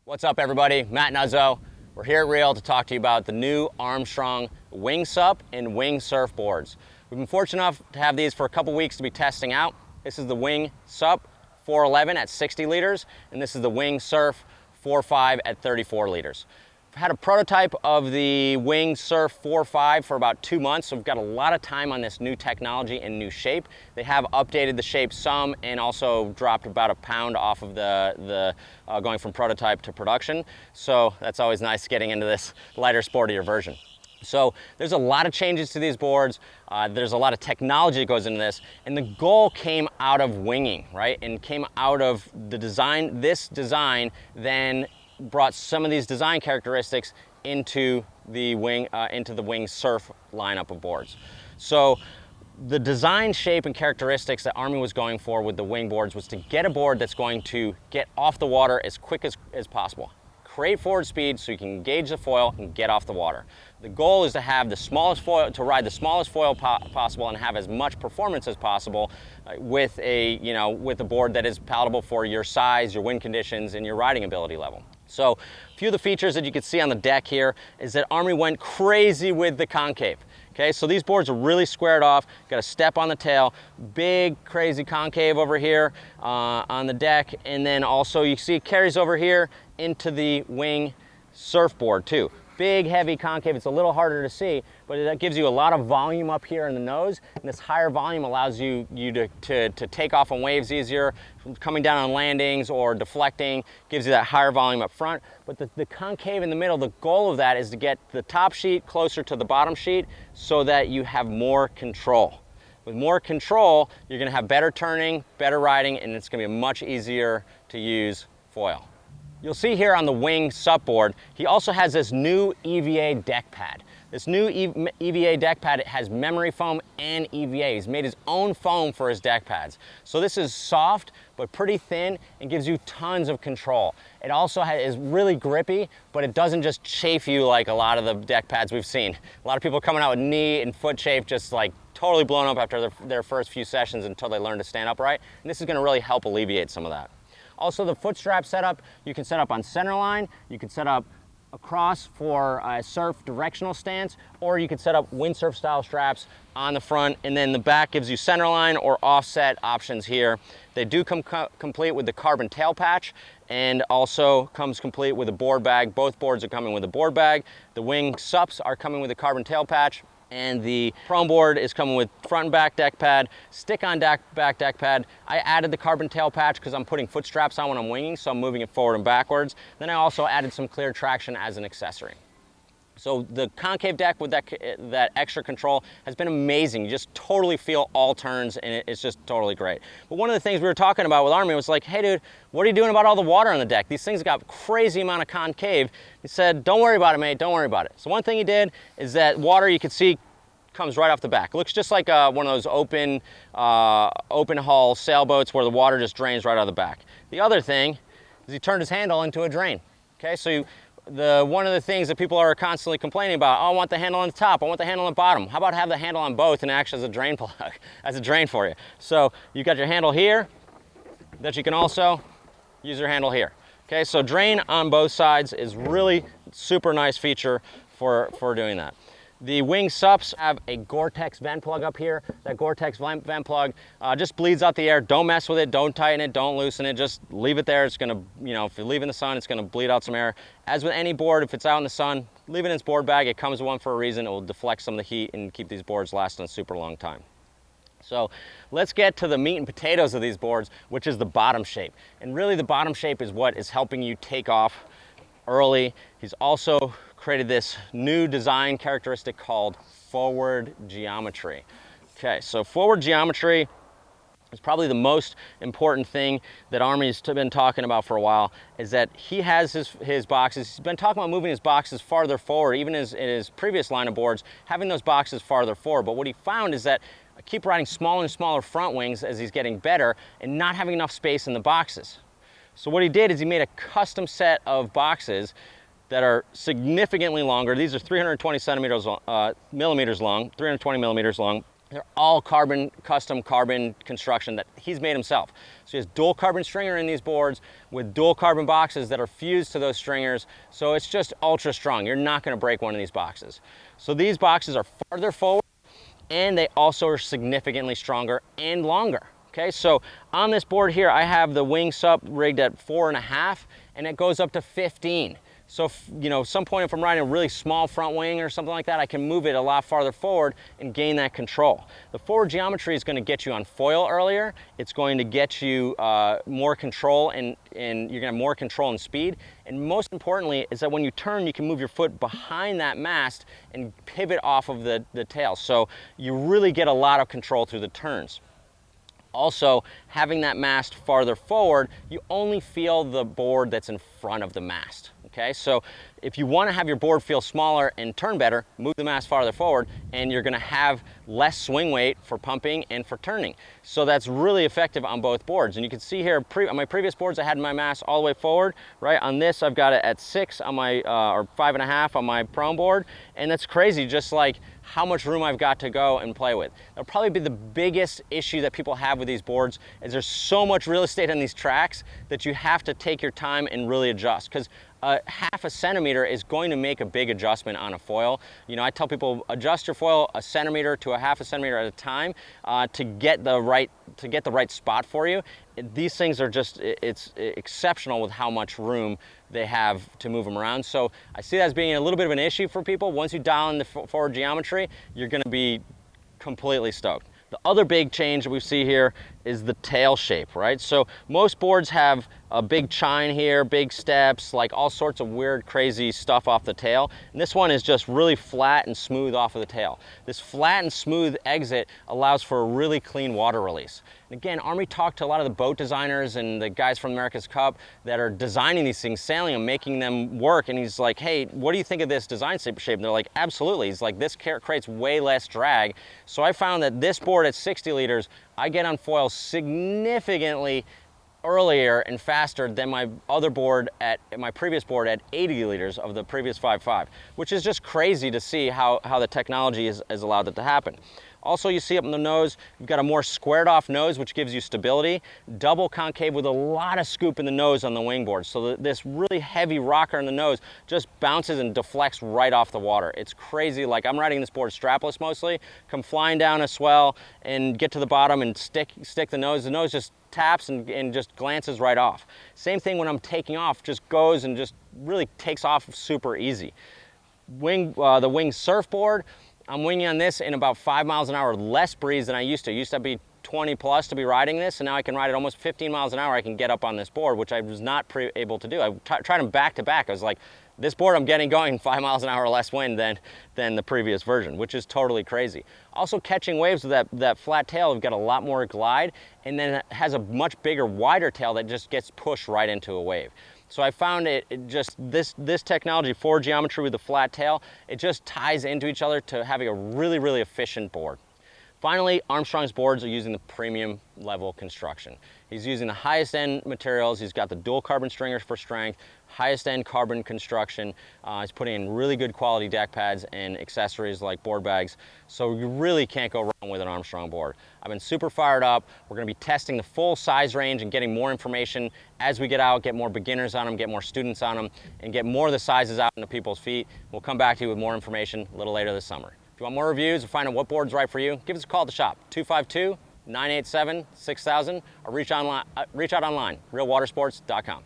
What's up, everybody? Matt Nuzzo. We're here at Reel to talk to you about the new Armstrong wing SUP and wing surfboards. We've been fortunate enough to have these for a couple weeks to be testing out. This is the wing SUP 411 at 60 liters, and this is the wing surf 45 at 34 liters. I've had a prototype of the wing surf 45 for about 2 months, so we've got a lot of time on this new technology and new shape. They have updated the shape some and also dropped about a pound off of the going from prototype to production. So that's always nice getting into this lighter, sportier version. So there's a lot of changes to these boards. There's a lot of technology that goes into this, and the goal came out of winging, right? And came out of the design. This design then brought some of these design characteristics into the wing surf lineup of boards. So the design shape and characteristics that Army was going for with the wing boards was to get a board that's going to get off the water as quick as possible. Create forward speed so you can engage the foil and get off the water. The goal is to have the smallest foil, to ride the smallest foil possible and have as much performance as possible with a board that is palatable for your size, your wind conditions, and your riding ability level. So a few of the features that you can see on the deck here is that Army went crazy with the concave. Okay, so these boards are really squared off, got a step on the tail, big crazy concave over here on the deck, and then also you see it carries over here into the wing surfboard too. Big, heavy concave. It's a little harder to see, but that gives you a lot of volume up here in the nose, and this higher volume allows you to take off on waves easier, coming down on landings or deflecting, gives you that higher volume up front. But the concave in the middle, the goal of that is to get the top sheet closer to the bottom sheet so that you have more control. With more control, you're gonna have better turning, better riding, and it's gonna be a much easier to use foil. You'll see here on the wing SUP board, he also has this new EVA deck pad. This new EVA deck pad has memory foam and EVA. He's made his own foam for his deck pads. So this is soft, but pretty thin and gives you tons of control. It also is really grippy, but it doesn't just chafe you like a lot of the deck pads we've seen. A lot of people coming out with knee and foot chafe just like totally blown up after their first few sessions until they learn to stand upright. And this is gonna really help alleviate some of that. Also, the foot strap setup, you can set up on center line, you can set up across for a surf directional stance, or you can set up windsurf style straps on the front, and then the back gives you center line or offset options here. They do come complete with the carbon tail patch, and also comes complete with a board bag. Both boards are coming with a board bag. The wing SUPs are coming with a carbon tail patch, and the prone board is coming with front and back deck pad, stick-on back deck pad. I added the carbon tail patch because I'm putting foot straps on when I'm winging, so I'm moving it forward and backwards. Then I also added some clear traction as an accessory. So the concave deck with that extra control has been amazing. You just totally feel all turns, and it's just totally great. But one of the things we were talking about with Army was like, hey dude, what are you doing about all the water on the deck? These things got crazy amount of concave. He said, don't worry about it, mate, don't worry about it. So one thing he did is that water, you can see, comes right off the back. It looks just like one of those open hull sailboats where the water just drains right out of the back. The other thing is he turned his handle into a drain. Okay, so one of the things that people are constantly complaining about, oh, I want the handle on the top, I want the handle on the bottom. How about have the handle on both and act as a drain plug, as a drain for you? So you got your handle here that you can also use your handle here. Okay, so drain on both sides is really super nice feature for doing that. The wing SUPs have a Gore-Tex vent plug up here. That Gore-Tex vent plug just bleeds out the air. Don't mess with it, don't tighten it, don't loosen it, just leave it there. It's gonna, if you leave it in the sun, it's gonna bleed out some air. As with any board, if it's out in the sun, leave it in its board bag. It comes with one for a reason. It will deflect some of the heat and keep these boards lasting a super long time. So let's get to the meat and potatoes of these boards, which is the bottom shape. And really the bottom shape is what is helping you take off early. He's also created this new design characteristic called forward geometry. Okay, so forward geometry is probably the most important thing that Army's been talking about for a while, is that he has his boxes. He's been talking about moving his boxes farther forward, even in his previous line of boards, having those boxes farther forward. But what he found is that I keep riding smaller and smaller front wings as he's getting better and not having enough space in the boxes. So what he did is he made a custom set of boxes that are significantly longer. These are 320 millimeters long, 320 millimeters long, They're all custom carbon construction that he's made himself. So he has dual carbon stringer in these boards with dual carbon boxes that are fused to those stringers. So it's just ultra strong. You're not gonna break one of these boxes. So these boxes are farther forward and they also are significantly stronger and longer. Okay, so on this board here, I have the wing SUP rigged at 4.5 and it goes up to 15. So, if, some point if I'm riding a really small front wing or something like that, I can move it a lot farther forward and gain that control. The forward geometry is going to get you on foil earlier. It's going to get you more control and you're going to have more control and speed. And most importantly is that when you turn, you can move your foot behind that mast and pivot off of the tail. So you really get a lot of control through the turns. Also, having that mast farther forward, you only feel the board that's in front of the mast. Okay, so if you want to have your board feel smaller and turn better, move the mast farther forward and you're going to have less swing weight for pumping and for turning. So that's really effective on both boards. And you can see here, on my previous boards, I had my mast all the way forward, right? On this, I've got it at 6 on my, or 5.5 on my prone board. And that's crazy, just like how much room I've got to go and play with. That'll probably be the biggest issue that people have with these boards is there's so much real estate on these tracks that you have to take your time and really adjust. Because half a centimeter is going to make a big adjustment on a foil. I tell people adjust your foil a centimeter to a half a centimeter at a time to get the right spot for you. These things are just, it's exceptional with how much room they have to move them around. So I see that as being a little bit of an issue for people. Once you dial in the forward geometry, you're going to be completely stoked. The other big change that we see here is the tail shape, right? So most boards have a big chine here, big steps, like all sorts of weird, crazy stuff off the tail. And this one is just really flat and smooth off of the tail. This flat and smooth exit allows for a really clean water release. And again, Army talked to a lot of the boat designers and the guys from America's Cup that are designing these things, sailing them, making them work. And he's like, hey, what do you think of this design shape? And they're like, absolutely. He's like, this creates way less drag. So I found that this board at 60 liters, I get on foil significantly earlier and faster than my other board my previous board at 80 liters of the previous 5.5, which is just crazy to see how the technology has allowed that to happen. Also, you see up in the nose, you've got a more squared off nose, which gives you stability, double concave with a lot of scoop in the nose on the wingboard. So this really heavy rocker in the nose just bounces and deflects right off the water. It's crazy. Like I'm riding this board strapless mostly, come flying down a swell and get to the bottom and stick the nose. The nose just taps and just glances right off. Same thing when I'm taking off, just goes and just really takes off super easy. The wing surfboard, I'm winging on this in about 5 miles an hour less breeze than I used to. It used to be 20 plus to be riding this, and now I can ride it almost 15 miles an hour. I can get up on this board, which I was not able to do. I tried them back to back. I was like, this board I'm getting going 5 miles an hour less wind than the previous version, which is totally crazy. Also catching waves with that flat tail, we've got a lot more glide, and then it has a much bigger, wider tail that just gets pushed right into a wave. So I found this technology, forward geometry with the flat tail, it just ties into each other to having a really, really efficient board. Finally, Armstrong's boards are using the premium level construction. He's using the highest end materials. He's got the dual carbon stringers for strength, highest end carbon construction. He's putting in really good quality deck pads and accessories like board bags. So you really can't go wrong with an Armstrong board. I've been super fired up. We're gonna be testing the full size range and getting more information as we get out, get more beginners on them, get more students on them, and get more of the sizes out into people's feet. We'll come back to you with more information a little later this summer. If you want more reviews or find out what board's right for you, give us a call at the shop, 252-987-6000, or reach out online, realwatersports.com.